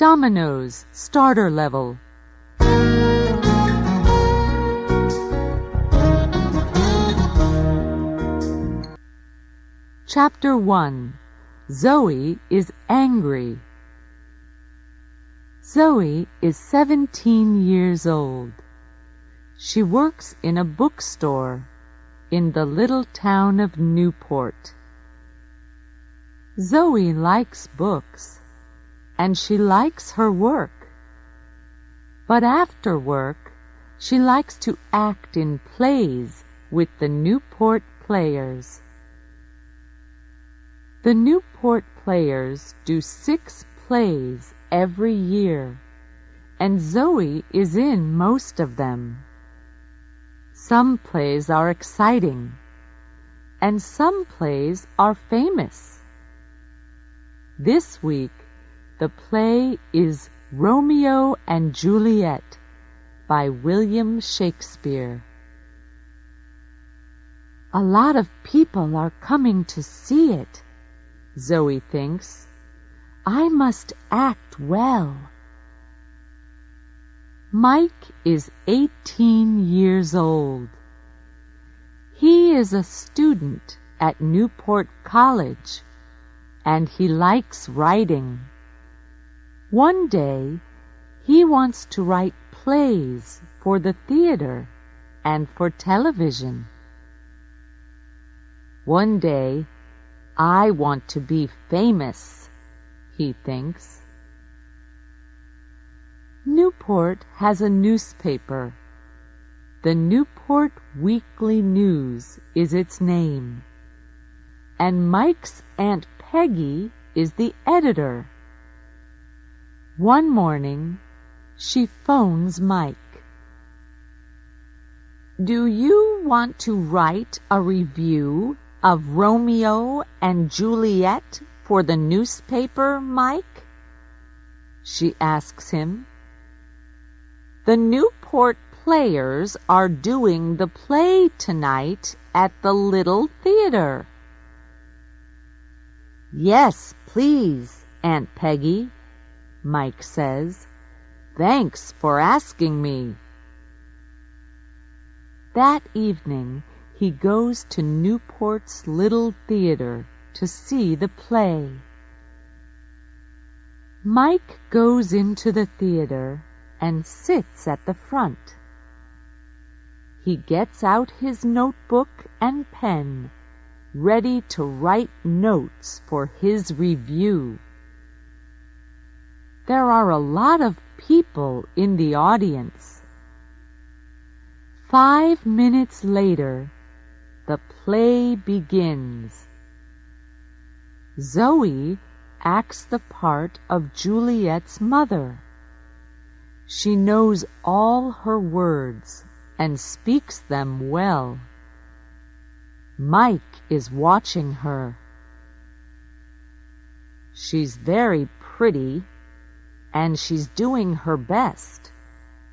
Dominoes Starter Level. Chapter 1. Zoe is angry. Zoe is 17 years old. She works in a bookstore in the little town of Newport. Zoe likes books, and she likes her work. But after work, she likes to act in plays with the Newport Players. The Newport Players do 6 plays every year, and Zoe is in most of them. Some plays are exciting, and some plays are famous. This week, the play is Romeo and Juliet by William Shakespeare. A lot of people are coming to see it, Zoe thinks. I must act well. Mike is 18 years old. He is a student at Newport College, and he likes writing. One day, he wants to write plays for the theater and for television. One day, I want to be famous, he thinks. Newport has a newspaper. The Newport Weekly News is its name, and Mike's Aunt Peggy is the editor. One morning, she phones Mike. Do you want to write a review of Romeo and Juliet for the newspaper, Mike? She asks him. The Newport Players are doing the play tonight at the little theater. Yes, please, Aunt Peggy, Mike says. Thanks for asking me. That evening, he goes to Newport's little theater to see the play. Mike goes into the theater and sits at the front. He gets out his notebook and pen, ready to write notes for his review. There are a lot of people in the audience. 5 minutes later, the play begins. Zoe acts the part of Juliet's mother. She knows all her words and speaks them well. Mike is watching her. She's very pretty, and she's doing her best,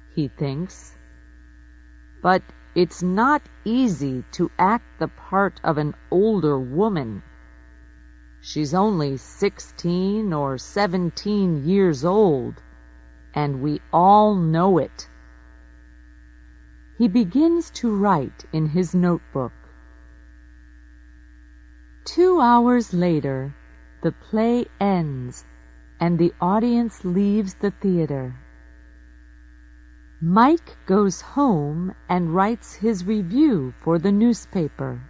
he thinks. But it's not easy to act the part of an older woman. She's only 16 or 17 years old, and we all know it. He begins to write in his notebook. 2 hours later, the play ends, and the audience leaves the theater. Mike goes home and writes his review for the newspaper.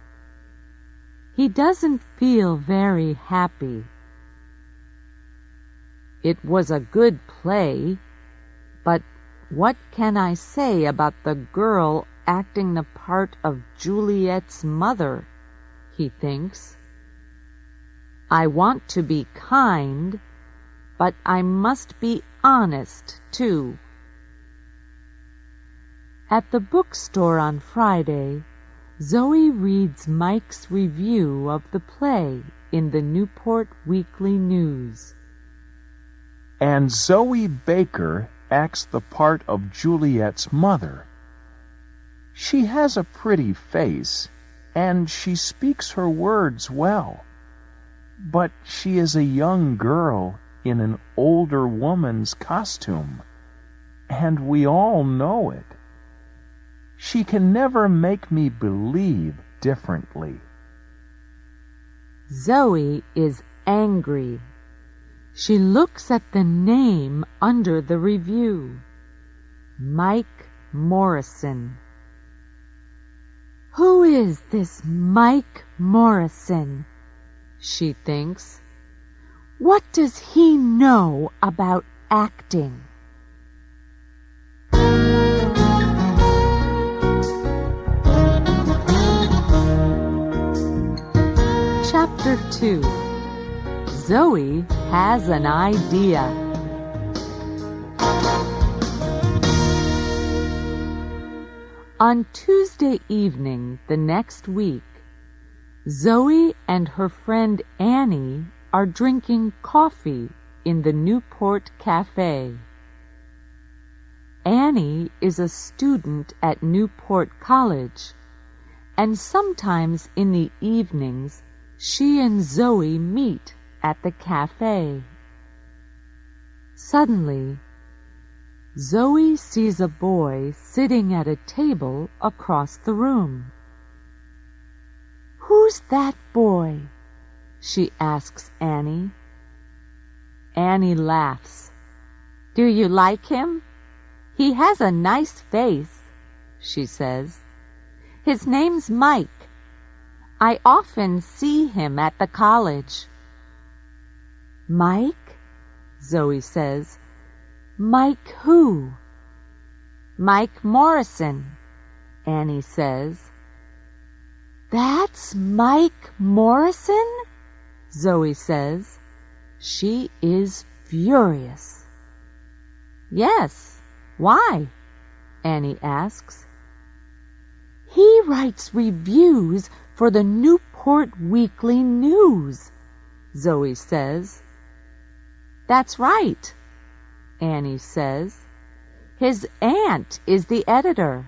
He doesn't feel very happy. It was a good play, but what can I say about the girl acting the part of Juliet's mother, he thinks. I want to be kind, but I must be honest, too. At the bookstore on Friday, Zoe reads Mike's review of the play in the Newport Weekly News. And Zoe Baker acts the part of Juliet's mother. She has a pretty face, and she speaks her words well. But she is a young girl in an older woman's costume, and we all know it. She can never make me believe differently. Zoe is angry. She looks at the name under the review. Mike Morrison. Who is this Mike Morrison? She thinks. What does he know about acting? Chapter 2. Zoe has an idea. On Tuesday evening the next week, Zoe and her friend Annie are drinking coffee in the Newport Cafe. Annie is a student at Newport College, and sometimes in the evenings she and Zoe meet at the cafe. Suddenly, Zoe sees a boy sitting at a table across the room. "Who's that boy?" she asks Annie. Annie laughs. "Do you like him? He has a nice face," she says. "His name's Mike. I often see him at the college." "Mike?" Zoe says. "Mike who?" "Mike Morrison," Annie says. "That's Mike Morrison?" Zoe says. She is furious. "Yes, why?" Annie asks. "He writes reviews for the Newport Weekly News," Zoe says. "That's right," Annie says. "His aunt is the editor.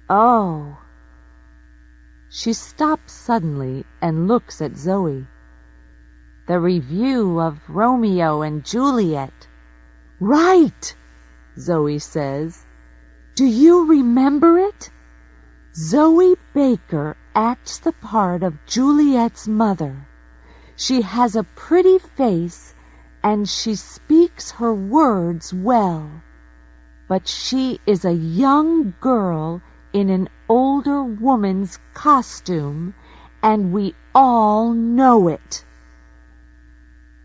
Oh." She stops suddenly and looks at Zoe. "The review of Romeo and Juliet." "Right," Zoe says. "Do you remember it? Zoe Baker acts the part of Juliet's mother. She has a pretty face and she speaks her words well. But she is a young girl in an older woman's costume, and we all know it.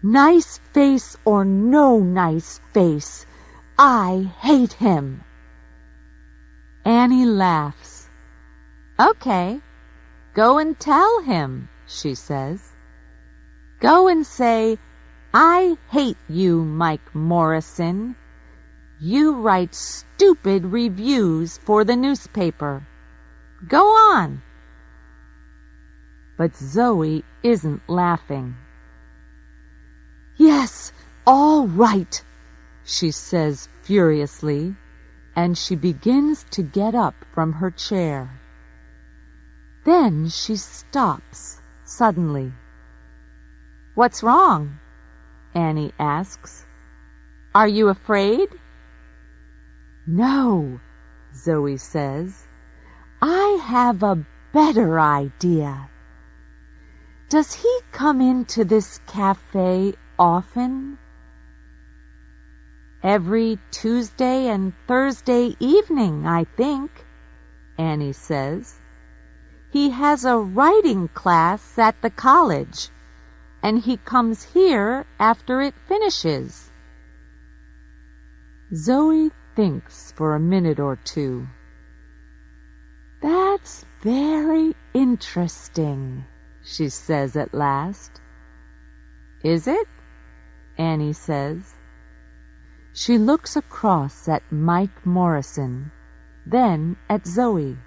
Nice face or no nice face, I hate him." Annie laughs. "Okay, go and tell him," she says. "Go and say, 'I hate you, Mike Morrison. You write stupid reviews for the newspaper. Go on.'" But Zoe isn't laughing. "Yes, all right," she says furiously, and she begins to get up from her chair. Then she stops suddenly. "What's wrong?" Annie asks. "Are you afraid?" "No," Zoe says. "I have a better idea. Does he come into this cafe often?" "Every Tuesday and Thursday evening, I think," Annie says. "He has a writing class at the college, and he comes here after it finishes." Zoe thinks for a minute or two. "That's very interesting," she says at last. "Is it?" Annie says. She looks across at Mike Morrison, then at Zoe.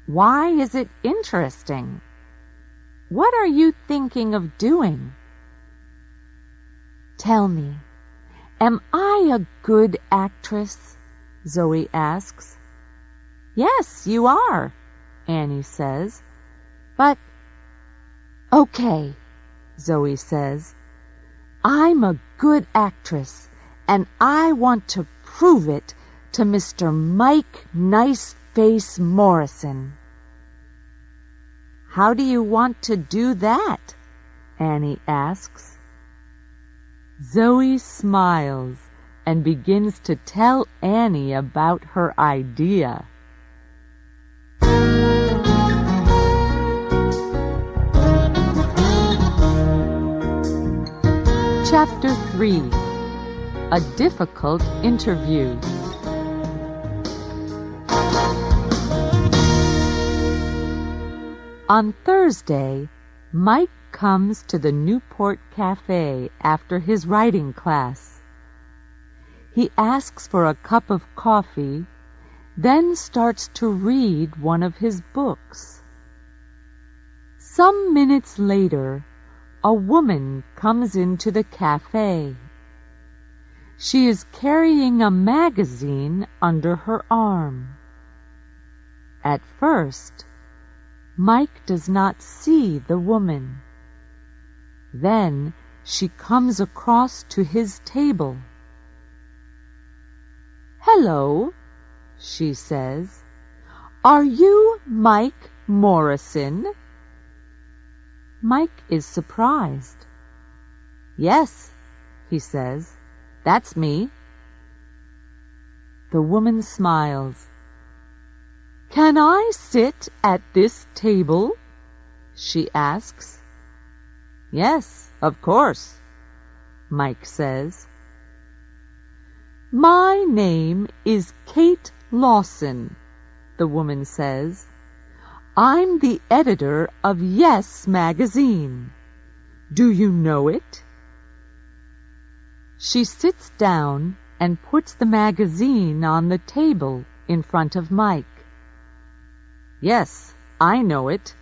"Why is it interesting? What are you thinking of doing?" "Tell me, am I a good actress?" Zoe asks. "Yes, you are," Annie says. "But—" "Okay, Zoe says. "I'm a good actress, and I want to prove it to Mr. Mike Niceface Morrison." "How do you want to do that?" Annie asks. Zoe smiles and begins to tell Annie about her idea. Chapter 3. A Difficult Interview. On Thursday, Mike comes to the Newport Cafe after his writing class. He asks for a cup of coffee, then starts to read one of his books. Some minutes later, a woman comes into the cafe. She is carrying a magazine under her arm. At first, Mike does not see the woman. Then she comes across to his table. "Hello," she says. "Are you Mike Morrison?" Mike is surprised. "Yes," he says, "that's me." The woman smiles. "Can I sit at this table?" she asks. "Yes, of course," Mike says. "My name is Kate Lawson," the woman says. "I'm the editor of Yes magazine. Do you know it?" She sits down and puts the magazine on the table in front of Mike. "Yes, I know it,"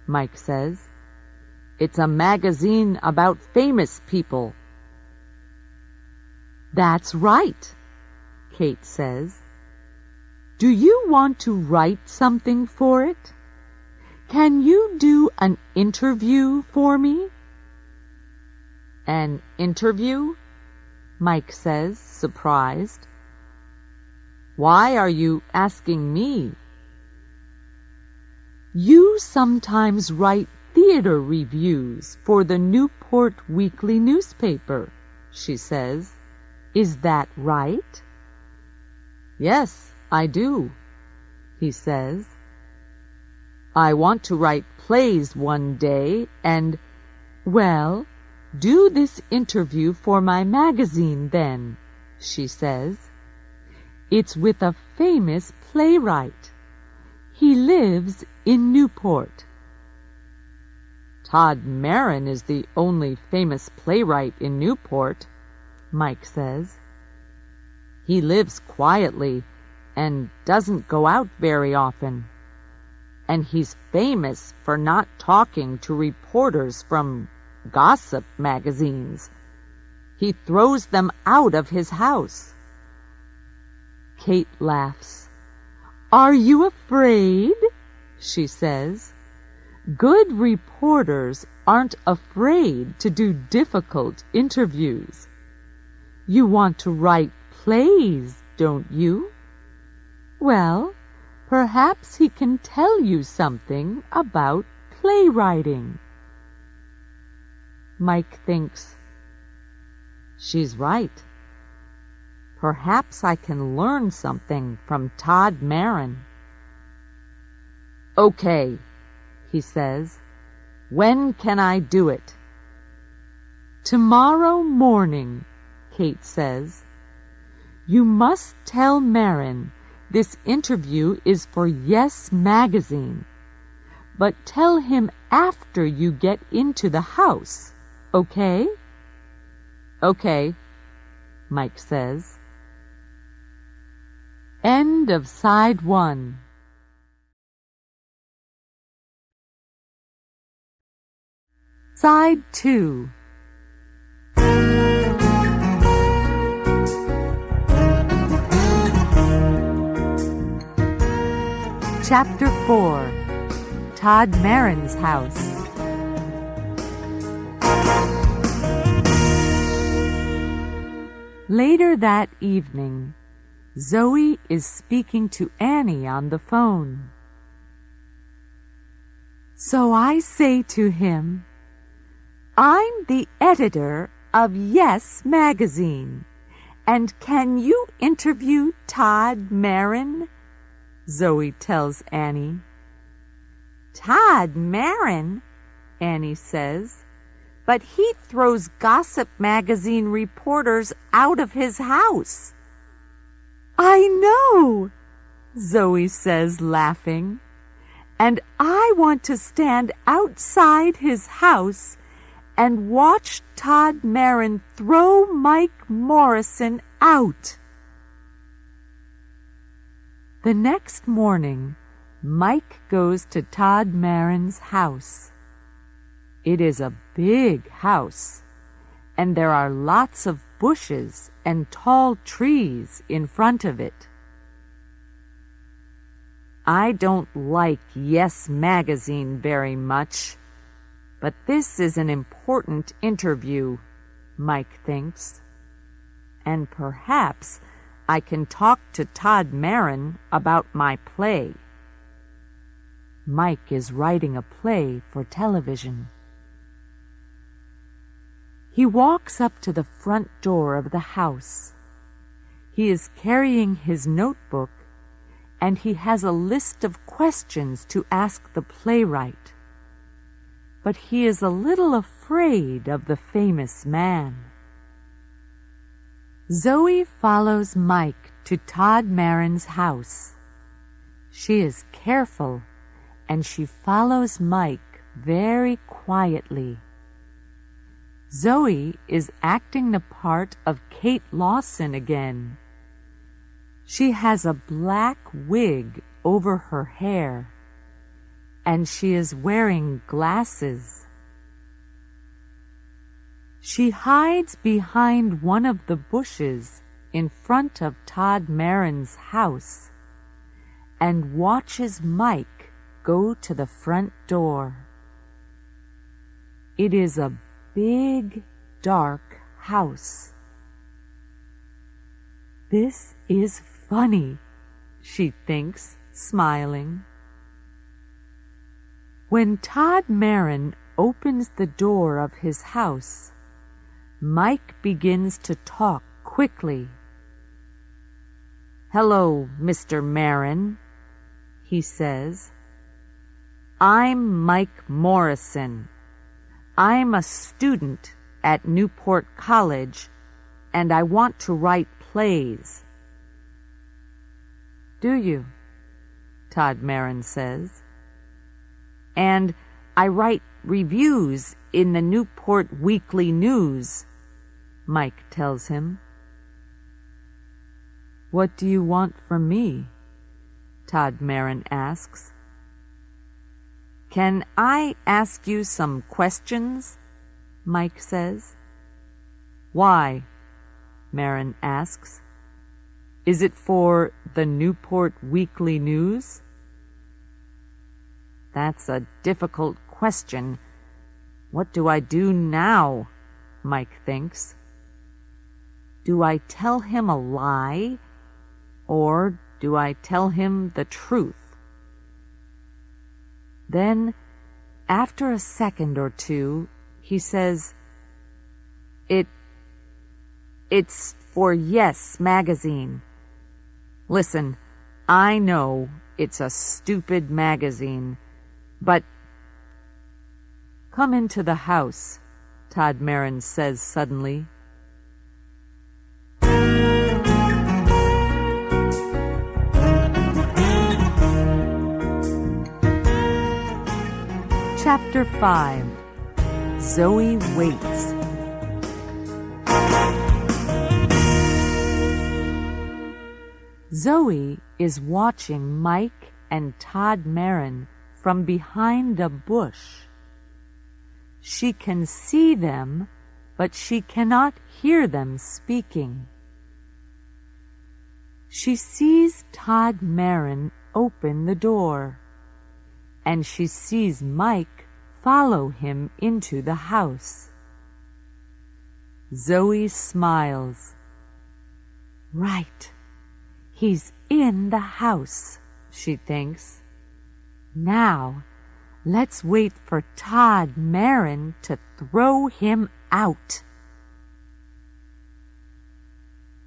Mike says. "It's a magazine about famous people." "That's right," Kate says. "Do you want to write something for it? Can you do an interview for me?" "An interview?" Mike says, surprised. "Why are you asking me?" "You sometimes write theater reviews for the Newport Weekly newspaper," she says. "Is that right?" "Yes, I do," he says. "I want to write plays one day and—" "Well, do this interview for my magazine then," she says. "It's with a famous playwright. He lives in Newport." "Todd Marin is the only famous playwright in Newport," Mike says. "He lives quietly and doesn't go out very often. And he's famous for not talking to reporters from gossip magazines. He throws them out of his house." Kate laughs. "Are you afraid?" she says. "Good reporters aren't afraid to do difficult interviews. You want to write plays, don't you? Well, perhaps he can tell you something about playwriting." Mike thinks, "She's right. Perhaps I can learn something from Todd Marin." "Okay," he says. "When can I do it?" "Tomorrow morning," Kate says. "You must tell Marin this interview is for Yes magazine, but tell him after you get into the house, okay?" "Okay," Mike says. End of Side 1. Side 2. Chapter 4. Todd Marin's House. Later that evening, Zoe is speaking to Annie on the phone. So I say to him, "I'm the editor of Yes magazine, and can you interview Todd Marin?" Zoe tells Annie. "Todd Marin?" Annie says. "But he throws gossip magazine reporters out of his house." "I know," Zoe says, laughing. "And I want to stand outside his house and watch Todd Marin throw Mike Morrison out." The next morning, Mike goes to Todd Marin's house. It is a big house, and there are lots of bushes and tall trees in front of it. "I don't like Yes magazine very much, but this is an important interview," Mike thinks. "And perhaps I can talk to Todd Marin about my play." Mike is writing a play for television. He walks up to the front door of the house. He is carrying his notebook, and he has a list of questions to ask the playwright. But he is a little afraid of the famous man. Zoe follows Mike to Todd Marin's house. She is careful, and she follows Mike very quietly. Zoe is acting the part of Kate Lawson again. She has a black wig over her hair, and she is wearing glasses. She hides behind one of the bushes in front of Todd Marin's house and watches Mike go to the front door. It is a big, dark house. "This is funny," she thinks, smiling. When Todd Marin opens the door of his house, Mike begins to talk quickly. "Hello, Mr. Marin," he says. "I'm Mike Morrison. I'm a student at Newport College, and I want to write plays." "Do you?" Todd Marin says. "And I write reviews in the Newport Weekly News," Mike tells him. "What do you want from me?" Todd Marin asks. "Can I ask you some questions?" Mike says. "Why?" Marin asks. "Is it for the Newport Weekly News?" "That's a difficult question. What do I do now?" Mike thinks. Do I tell him a lie, or do I tell him the truth? Then, after a second or two, he says, It's for Yes magazine. Listen, I know it's a stupid magazine, but..." "Come into the house," Todd Marin says suddenly. Chapter 5. Zoe Waits. Zoe is watching Mike and Todd Marin from behind a bush. She can see them, but she cannot hear them speaking. She sees Todd Marin open the door, and she sees Mike follow him into the house. Zoe smiles. Right. He's in the house, she thinks. Now, let's wait for Todd Marin to throw him out.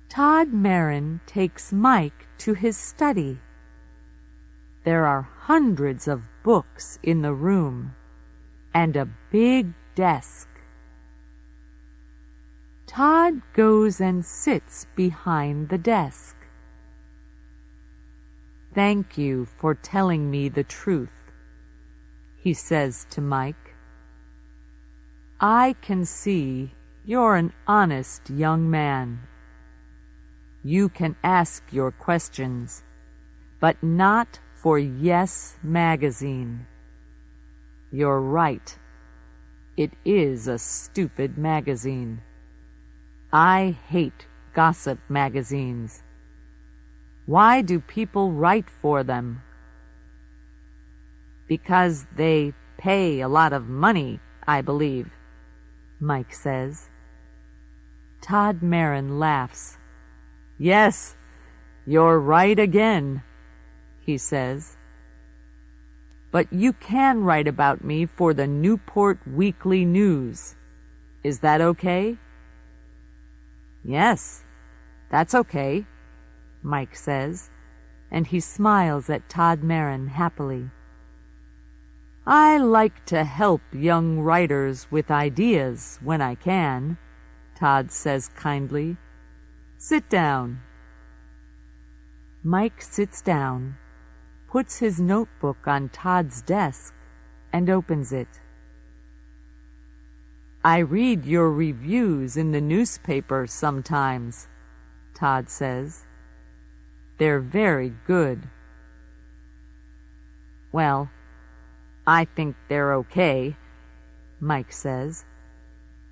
Todd Marin takes Mike to his study. There are hundreds of books in the room and a big desk. Todd goes and sits behind the desk. Thank you for telling me the truth, he says to Mike. I can see you're an honest young man. You can ask your questions, but not for Yes Magazine. You're right. It is a stupid magazine. I hate gossip magazines. Why do people write for them? Because they pay a lot of money, I believe, Mike says. Todd Marin laughs. Yes, you're right again, he says. But you can write about me for the Newport Weekly News. Is that okay? Yes, that's okay, Mike says, and he smiles at Todd Marin happily. I like to help young writers with ideas when I can, Todd says kindly. Sit down. Mike sits down, puts his notebook on Todd's desk, and opens it. I read your reviews in the newspaper sometimes, Todd says. They're very good. Well, I think they're okay, Mike says.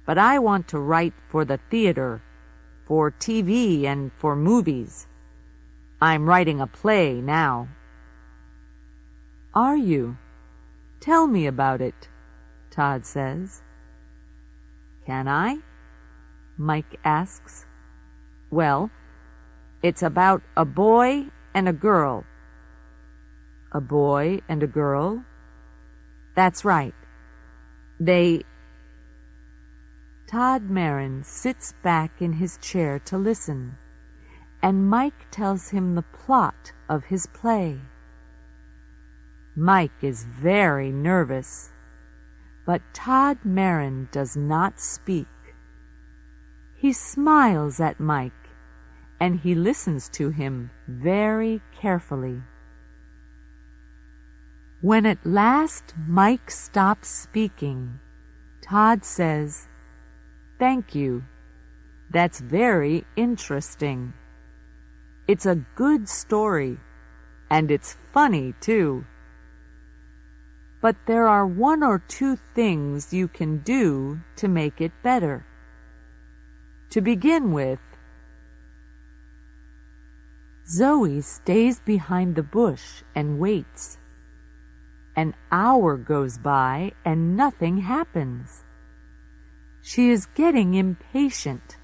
But I want to write for the theater, for TV, and for movies. I'm writing a play now. Are you? Tell me about it, Todd says. Can I? Mike asks. Well, it's about a boy and a girl. A boy and a girl? That's right. Todd Marin sits back in his chair to listen, and Mike tells him the plot of his play. Mike is very nervous, but Todd Marin does not speak. He smiles at Mike, and he listens to him very carefully. When at last Mike stops speaking, Todd says, Thank you. That's very interesting. It's a good story, and it's funny, too. But there are one or two things you can do to make it better. To begin with, Zoe stays behind the bush and waits. An hour goes by and nothing happens. She is getting impatient.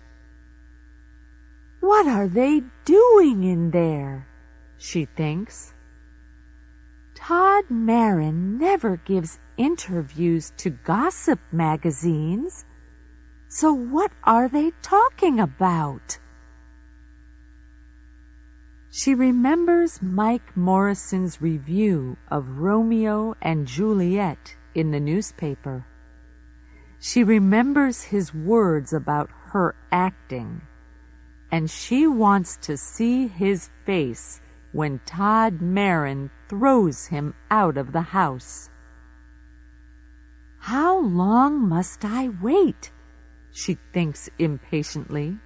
What are they doing in there? She thinks. Todd Marin never gives interviews to gossip magazines. So what are they talking about? She remembers Mike Morrison's review of Romeo and Juliet in the newspaper. She remembers his words about her acting, and she wants to see his face when Todd Marin throws him out of the house. How long must I wait? She thinks impatiently.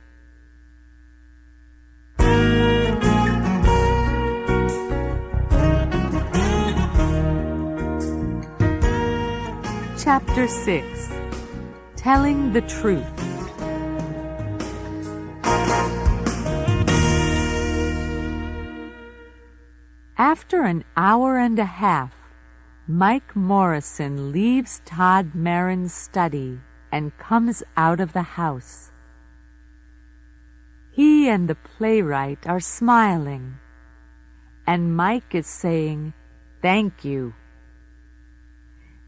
Chapter 6. Telling the Truth. After an hour and a half, Mike Morrison leaves Todd Marin's study and comes out of the house. He and the playwright are smiling, and Mike is saying, "Thank you."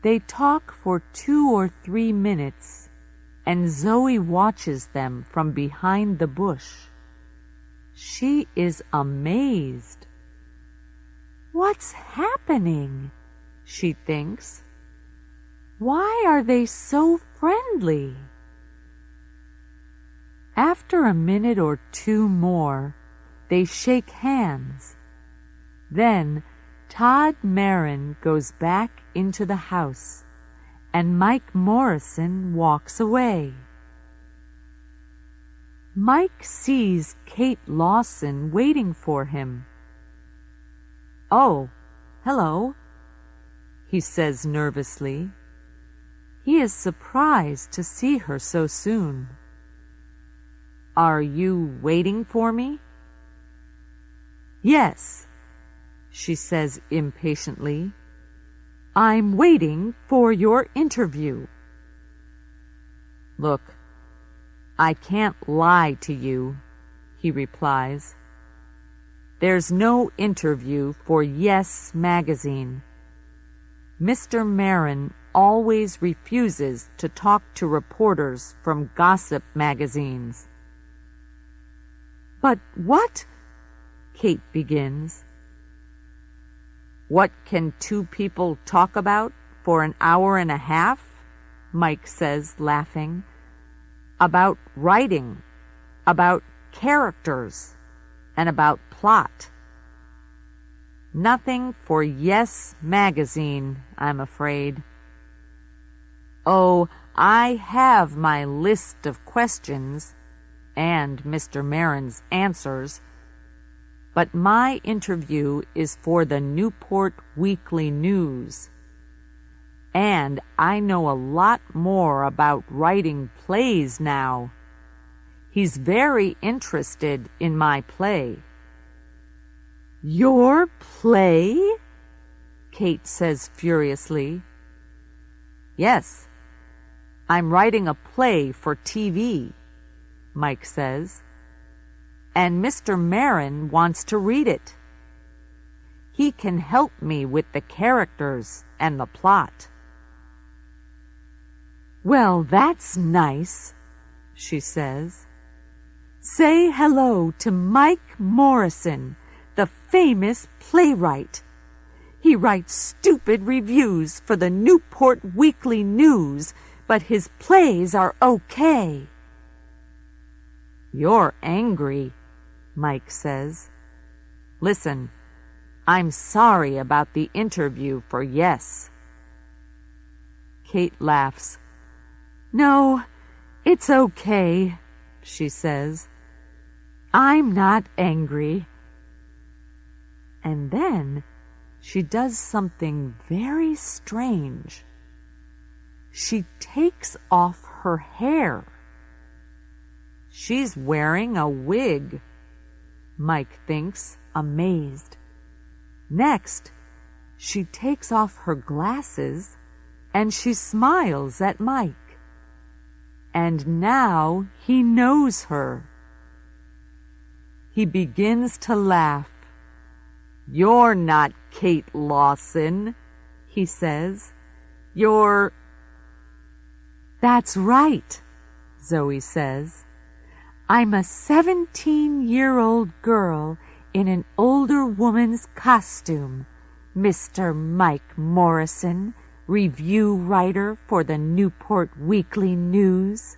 They talk for 2 or 3 minutes, and Zoe watches them from behind the bush. She is amazed. "What's happening?" she thinks. "Why are they so friendly?" After a minute or 2 more, they shake hands. Then Todd Marin goes back into the house, and Mike Morrison walks away. Mike sees Kate Lawson waiting for him. "Oh, hello," he says nervously. He is surprised to see her so soon. "Are you waiting for me?" "Yes," she says impatiently. "I'm waiting for your interview." "Look, I can't lie to you," he replies. "There's no interview for Yes magazine. Mr. Marin always refuses to talk to reporters from gossip magazines." "But what?" Kate begins. "What can 2 people talk about for an hour and a half?" Mike says, laughing. "About writing, about characters, and about plot. Nothing for Yes magazine, I'm afraid." "Oh, I have my list of questions and Mr. Marin's answers, but my interview is for the Newport Weekly News, and I know a lot more about writing plays now. He's very interested in my play." "Your play?" Kate says furiously. "Yes, I'm writing a play for TV," Mike says, "and Mr. Marin wants to read it. He can help me with the characters and the plot." "Well, that's nice," she says. "Say hello to Mike Morrison, the famous playwright. He writes stupid reviews for the Newport Weekly News, but his plays are okay." "You're angry," Mike says. "Listen, I'm sorry about the interview for Yes." Kate laughs. "No, it's okay," she says. "I'm not angry." And then she does something very strange. She takes off her hair. She's wearing a wig, Mike thinks, amazed. Next, she takes off her glasses and she smiles at Mike. And now he knows her. He begins to laugh. "You're not Kate Lawson," he says. "You're—" "That's right," Zoe says. "I'm a 17-year-old girl in an older woman's costume, Mr. Mike Morrison, review writer for the Newport Weekly News."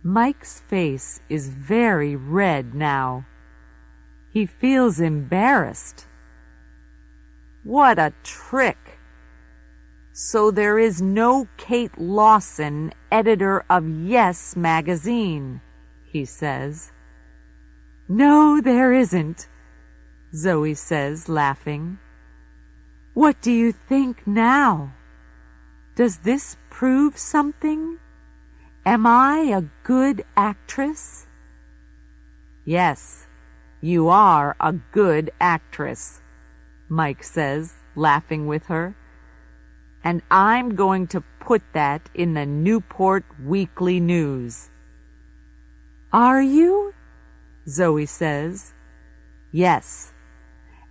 Mike's face is very red now. He feels embarrassed. What a trick! So there is no Kate Lawson, editor of Yes magazine, he says. "No, there isn't," Zoe says, laughing. "What do you think now? Does this prove something? Am I a good actress?" "Yes, you are a good actress," Mike says, laughing with her. "And I'm going to put that in the Newport Weekly News." Are you? Zoe says. Yes,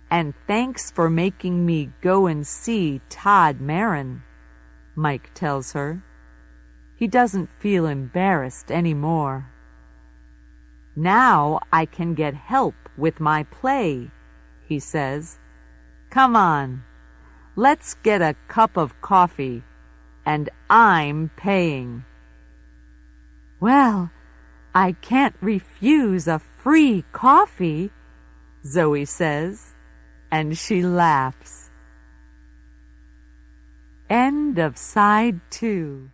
and thanks for making me go and see Todd Marin, Mike tells her. He doesn't feel embarrassed anymore. Now I can get help with my play, he says. Come on, let's get a cup of coffee, and I'm paying. Well, I can't refuse a free coffee, Zoe says, and she laughs. End of side 2.